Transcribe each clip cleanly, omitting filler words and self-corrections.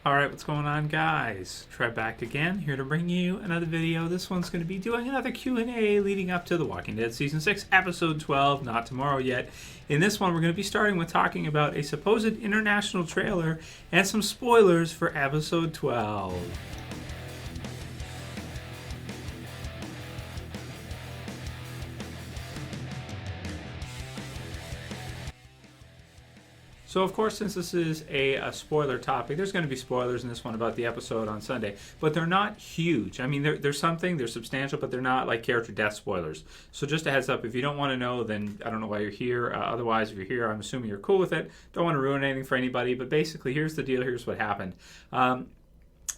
Alright, what's going on, guys? Trev back again, here to bring you another video. This one's going to be doing another Q&A leading up to The Walking Dead Season 6, Episode 12, not tomorrow yet. In this one, we're going to be starting with talking about a supposed international trailer and some spoilers for Episode 12. So, of course, since this is a spoiler topic, there's going to be spoilers in this one about the episode on Sunday. But they're not huge. I mean, they're something, they're substantial, but they're not like character death spoilers. So just a heads up, if you don't want to know, then I don't know why you're here. Otherwise, if you're here, I'm assuming you're cool with it. Don't want to ruin anything for anybody. But basically, here's the deal. Here's what happened.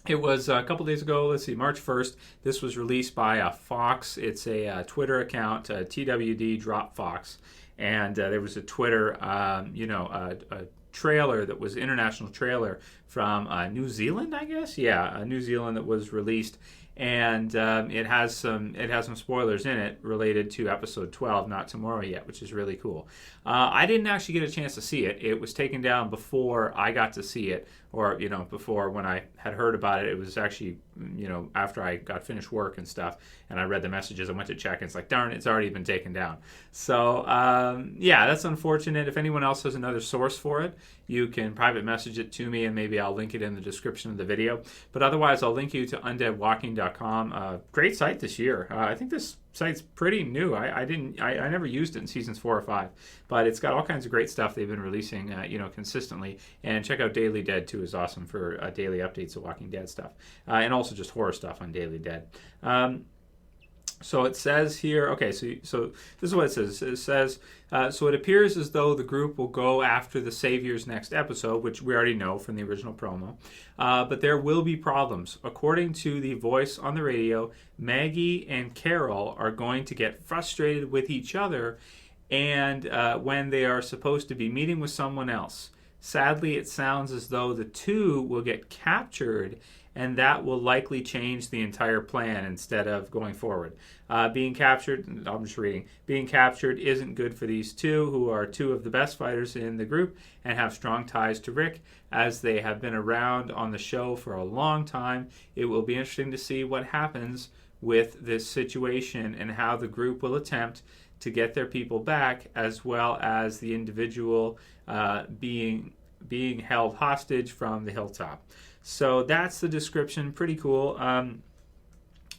It was a couple days ago, let's see, March 1st. This was released by Fox. It's a Twitter account, TWD Drop Fox. And there was a Twitter, a trailer that was international trailer from New Zealand, I guess. Yeah, New Zealand that was released, and it has some spoilers in it related to episode 12, not tomorrow yet, which is really cool. I didn't actually get a chance to see it. It was taken down before I got to see it, or before when I had heard about it. It was actually after I got finished work and stuff, and I read the messages. I went to check, and it's like, darn, it's already been taken down. So yeah, that's unfortunate. If anyone else has another source for it, you can private message it to me, and maybe I'll link it in the description of the video. But otherwise, I'll link you to undeadwalking.com. Great site this year. I think this site's pretty new. I never used it in seasons 4 or 5, but it's got all kinds of great stuff they've been releasing, consistently. And check out Daily Dead too, is awesome for daily updates of Walking Dead stuff, and also just horror stuff on Daily Dead. So it says here, okay, so this is what it says. It says, so it appears as though the group will go after the Savior's next episode, which we already know from the original promo. But there will be problems. According to the voice on the radio, Maggie and Carol are going to get frustrated with each other and when they are supposed to be meeting with someone else. Sadly, it sounds as though the two will get captured, and that will likely change the entire plan instead of going forward. Being captured, I'm just reading, being captured isn't good for these two, who are two of the best fighters in the group and have strong ties to Rick, as they have been around on the show for a long time. It will be interesting to see what happens with this situation and how the group will attempt to get their people back, as well as the individual being held hostage from the hilltop. So that's the description. Pretty cool.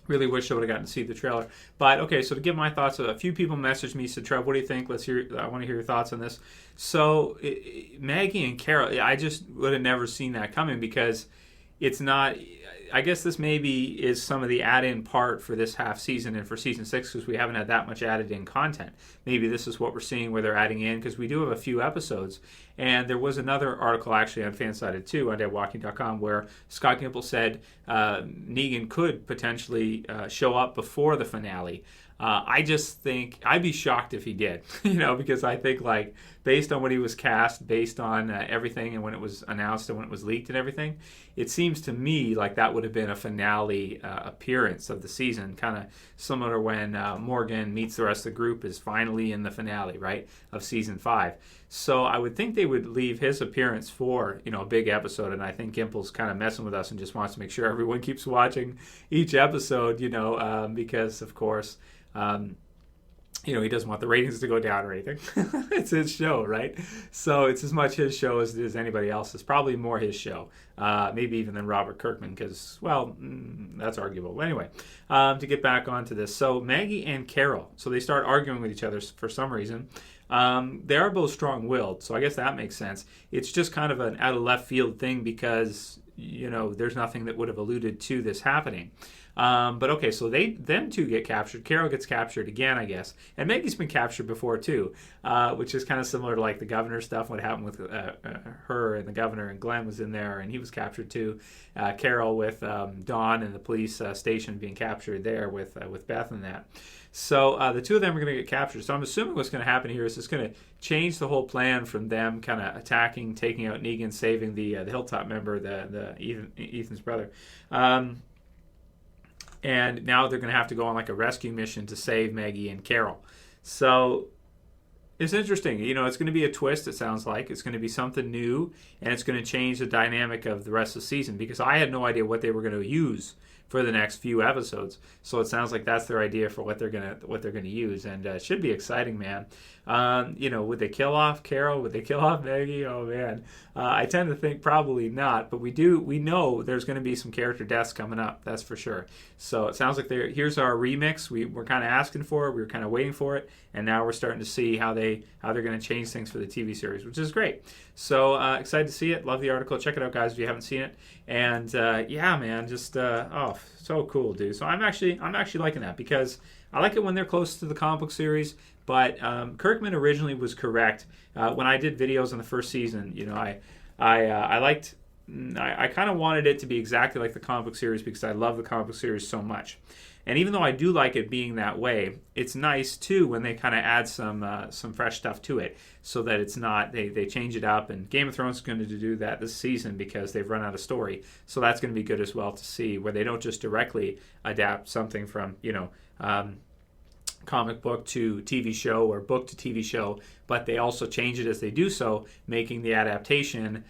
Really wish I would have gotten to see the trailer. But okay, so to give my thoughts, a few people messaged me, said, Trev, what do you think? I want to hear your thoughts on this. So Maggie and Carol, I just would have never seen that coming, because it's not. I guess this maybe is some of the add-in part for this half season and for season 6, because we haven't had that much added-in content. Maybe this is what we're seeing where they're adding in, because we do have a few episodes. And there was another article actually on Fansided too, on deadwalking.com, where Scott Gimple said Negan could potentially show up before the finale. I just think I'd be shocked if he did, because I think, like, based on when he was cast, based on everything, and when it was announced and when it was leaked and everything, it seems to me like that would have been a finale appearance of the season, kind of similar to when Morgan meets the rest of the group is finally in the finale, right, of season 5. So I would think they would leave his appearance for, a big episode, and I think Gimple's kind of messing with us and just wants to make sure everyone keeps watching each episode, because, of course, he doesn't want the ratings to go down or anything. It's his show, right? So it's as much his show as it is anybody else's. Probably more his show, maybe even than Robert Kirkman, because, well, that's arguable. Anyway, to get back onto this. So Maggie and Carol, so they start arguing with each other for some reason. They are both strong-willed, so I guess that makes sense. It's just kind of an out-of-left-field thing because, there's nothing that would have alluded to this happening. But okay, so them two get captured. Carol gets captured again, I guess. And Maggie's been captured before too, which is kind of similar to like the governor stuff, what happened with her and the governor, and Glenn was in there and he was captured too. Carol with Dawn and the police station being captured there with Beth and that. So the two of them are going to get captured. So I'm assuming what's going to happen here is it's going to change the whole plan from them kind of attacking, taking out Negan, saving the Hilltop member, the Ethan's brother. And now they're going to have to go on like a rescue mission to save Maggie and Carol. So It's interesting. It's going to be a twist, it sounds like. It's going to be something new, and it's going to change the dynamic of the rest of the season because I had no idea what they were going to use for the next few episodes. So it sounds like that's their idea for what they're gonna use, and it should be exciting, man. Would they kill off Carol? Would they kill off Maggie? Oh man, I tend to think probably not, but we know there's going to be some character deaths coming up. That's for sure. So it sounds like here's our remix. We're kind of asking for it. We were kind of waiting for it, and now we're starting to see how they're going to change things for the TV series, which is great. So excited to see it. Love the article. Check it out, guys, if you haven't seen it. And yeah, man, just so cool, dude. So I'm actually liking that because I like it when they're close to the comic book series. But Kirkman originally was correct when I did videos on the first season. I liked. I kind of wanted it to be exactly like the comic book series because I love the comic book series so much. And even though I do like it being that way, it's nice too when they kind of add some fresh stuff to it, so that it's not they change it up. And Game of Thrones is going to do that this season because they've run out of story, so that's going to be good as well to see where they don't just directly adapt something from comic book to TV show or book to TV show, but they also change it as they do so, making the adaptation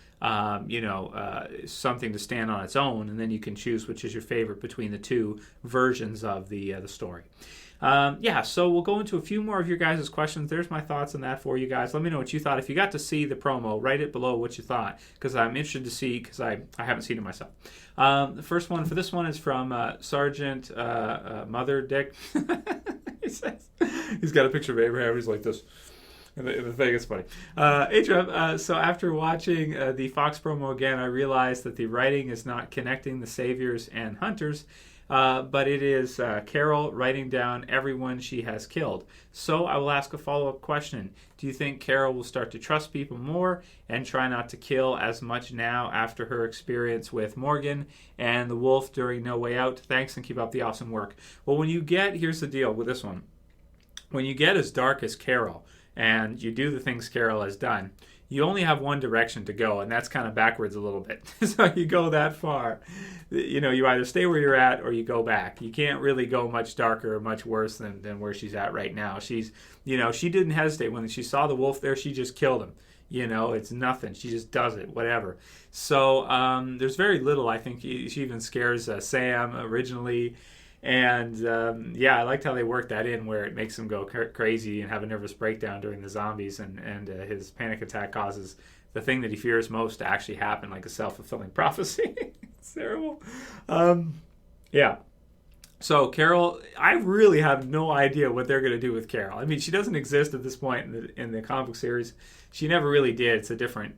something to stand on its own, and then you can choose which is your favorite between the two versions of the story. So we'll go into a few more of your guys' questions. There's my thoughts on that for you guys. Let me know what you thought. If you got to see the promo, write it below what you thought, because I'm interested to see, because I haven't seen it myself. The first one for this one is from Sergeant Mother Dick. He's got a picture of Abraham. He's like this. In the thing, it's funny. Hey, Trev. So after watching the Fox promo again, I realized that the writing is not connecting the saviors and hunters, but it is Carol writing down everyone she has killed. So I will ask a follow-up question. Do you think Carol will start to trust people more and try not to kill as much now after her experience with Morgan and the wolf during No Way Out? Thanks, and keep up the awesome work. Well, here's the deal with this one. When you get as dark as Carol, and you do the things Carol has done, you only have one direction to go, and that's kind of backwards a little bit. So you go that far. You either stay where you're at or you go back. You can't really go much darker or much worse than where she's at right now. She didn't hesitate. When she saw the wolf there, she just killed him. It's nothing. She just does it, whatever. So there's very little. I think she even scares Sam originally. And I liked how they worked that in, where it makes him go crazy and have a nervous breakdown during the zombies, and his panic attack causes the thing that he fears most to actually happen, like a self-fulfilling prophecy. It's terrible. So Carol, I really have no idea what they're going to do with Carol. I mean, she doesn't exist at this point in the comic book series. She never really did. It's a different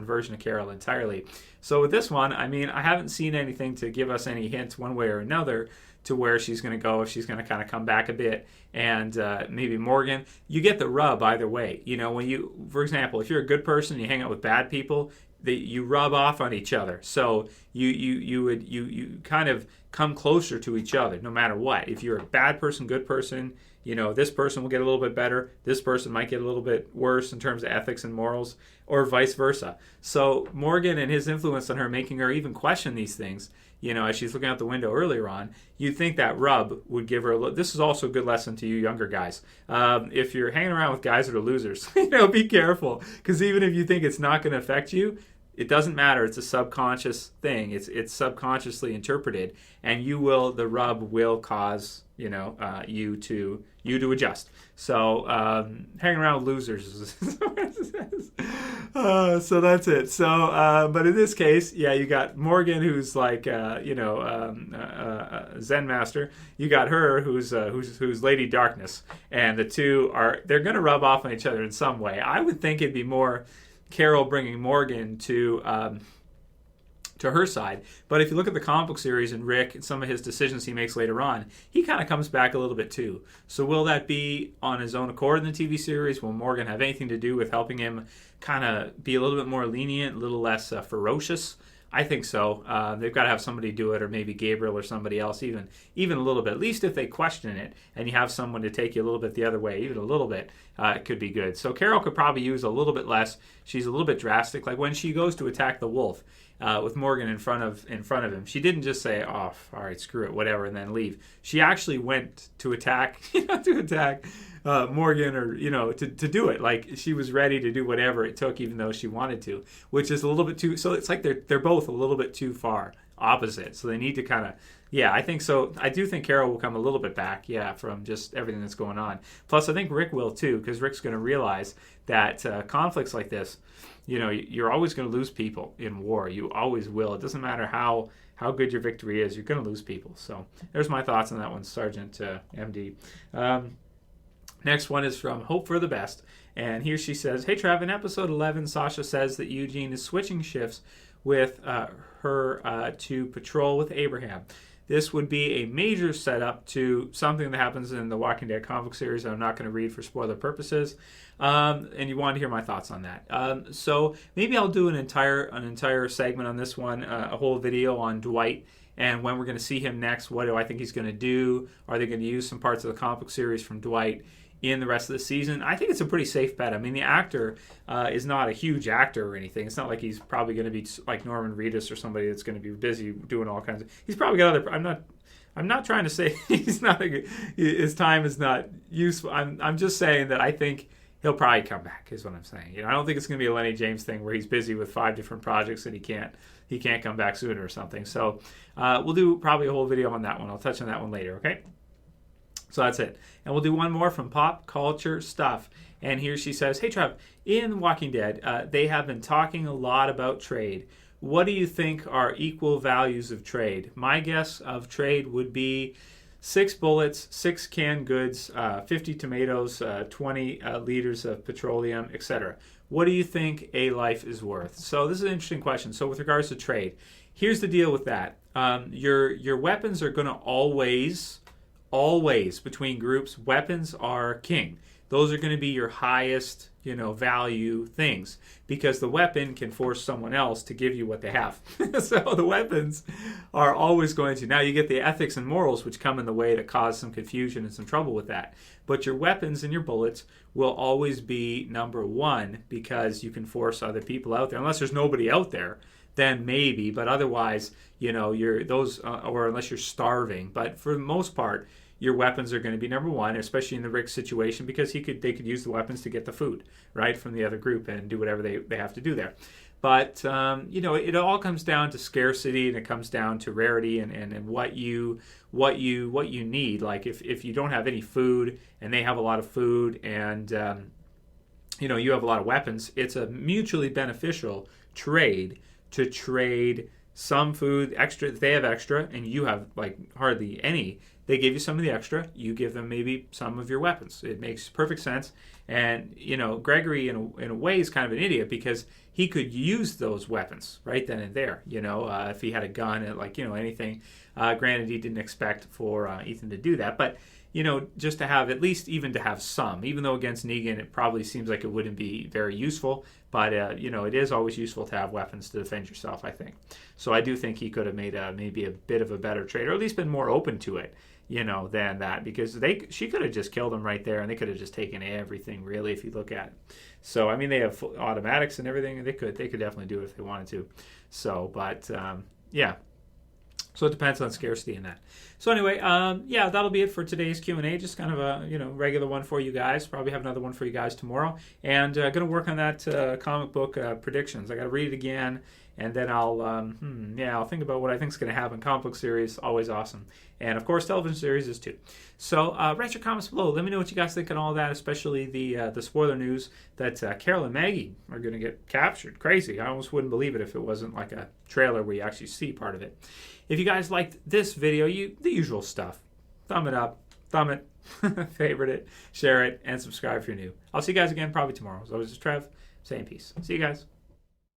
version of Carol entirely. So with this one, I mean, I haven't seen anything to give us any hints one way or another to where she's going to go, if she's going to kind of come back a bit, and maybe Morgan. You get the rub either way. For example, if you're a good person and you hang out with bad people, you rub off on each other. So you kind of come closer to each other no matter what. If you're a bad person, good person, this person will get a little bit better. This person might get a little bit worse in terms of ethics and morals, or vice versa. So Morgan and his influence on her, making her even question these things, as she's looking out the window earlier on, you'd think that rub would give her this is also a good lesson to you younger guys. If you're hanging around with guys that are losers, be careful, because even if you think it's not going to affect you, it doesn't matter. It's a subconscious thing. It's subconsciously interpreted, and the rub will cause you to adjust. So hang around with losers. So that's it. So but in this case, you got Morgan, who's like Zen master. You got her, who's Lady Darkness, and the two they're going to rub off on each other in some way. I would think it'd be more Carol bringing Morgan to her side. But if you look at the comic book series and Rick and some of his decisions he makes later on, he kind of comes back a little bit too. So will that be on his own accord in the TV series? Will Morgan have anything to do with helping him kind of be a little bit more lenient, a little less ferocious? I think so. They've got to have somebody do it, or maybe Gabriel or somebody else, even a little bit. At least if they question it and you have someone to take you a little bit the other way, even a little bit, it could be good. So Carol could probably use a little bit less. She's a little bit drastic. Like when she goes to attack the wolf, with Morgan in front of him. She didn't just say, "Oh, all right, screw it, whatever," and then leave. She actually went to attack, Morgan, or to do it. Like, she was ready to do whatever it took, even though she wanted to, which is a little bit too. So it's like they're both a little bit too far opposite. So they need to kind of. Yeah, I think so. I do think Carol will come a little bit back, from just everything that's going on. Plus, I think Rick will too, because Rick's going to realize that conflicts like this, you're always going to lose people in war. You always will. It doesn't matter how good your victory is, you're going to lose people. So there's my thoughts on that one, Sergeant MD. Next one is from Hope for the Best. And here she says, "Hey, Trev, in episode 11, Sasha says that Eugene is switching shifts with her to patrol with Abraham. This would be a major setup to something that happens in the Walking Dead comic series that I'm not going to read for spoiler purposes. And you want to hear my thoughts on that. So maybe I'll do an entire segment on this one, a whole video on Dwight and when we're going to see him next. What do I think he's going to do? Are they going to use some parts of the comic series from Dwight in the rest of the season? I think it's a pretty safe bet. I mean, the actor is not a huge actor or anything. It's not like he's probably going to be like Norman Reedus or somebody that's going to be busy doing all kinds of. He's probably got other. I'm not trying to say he's not. His time is not useful. I'm just saying that I think he'll probably come back. Is what I'm saying. I don't think it's going to be a Lenny James thing where he's busy with 5 different projects and he can't come back sooner or something. So we'll do probably a whole video on that one. I'll touch on that one later. Okay. So that's it. And we'll do one more from Pop Culture Stuff. And here she says, "Hey, Trev, in Walking Dead, they have been talking a lot about trade. What do you think are equal values of trade? My guess of trade would be 6 bullets, 6 canned goods, 50 tomatoes, 20 liters of petroleum, etc. What do you think a life is worth?" So this is an interesting question. So with regards to trade, here's the deal with that. Your weapons are going to always between groups, weapons are king. Those are going to be your highest, value things, because the weapon can force someone else to give you what they have. So the weapons are always going to. Now you get the ethics and morals which come in the way to cause some confusion and some trouble with that. But your weapons and your bullets will always be number one, because you can force other people out there. Unless there's nobody out there, then maybe. But otherwise, you're those, or unless you're starving. But for the most part, your weapons are going to be number one, especially in the Rick situation, because they could use the weapons to get the food, right, from the other group and do whatever they have to do there. But, it all comes down to scarcity, and it comes down to rarity and what you need. Like if you don't have any food and they have a lot of food and, you have a lot of weapons, it's a mutually beneficial trade to trade some food extra. They have extra and you have like hardly any. They give you some of the extra. You give them maybe some of your weapons. It makes perfect sense. And, Gregory in a way is kind of an idiot, because he could use those weapons right then and there, if he had a gun and anything. Granted, he didn't expect for Ethan to do that. But, just to have, at least even to have some, even though against Negan, it probably seems like it wouldn't be very useful. But, it is always useful to have weapons to defend yourself, I think. So I do think he could have made maybe a bit of a better trade, or at least been more open to it, than that, because she could have just killed him right there, and they could have just taken everything, really, if you look at it. So, I mean, they have automatics and everything, and they could definitely do it if they wanted to. So, but, yeah. So it depends on scarcity in that. So anyway, that'll be it for today's Q&A. Just kind of a regular one for you guys. Probably have another one for you guys tomorrow. And going to work on that comic book predictions. I got to read it again, and then I'll think about what I think is going to happen. Comic book series, always awesome. And of course, television series is too. So write your comments below. Let me know what you guys think on all that, especially the spoiler news that Carol and Maggie are going to get captured. Crazy. I almost wouldn't believe it if it wasn't like a trailer where you actually see part of it. If you guys liked this video, the usual stuff. Thumb it up, thumb it, favorite it, share it, and subscribe if you're new. I'll see you guys again probably tomorrow. As always, it's Trev saying peace. See you guys.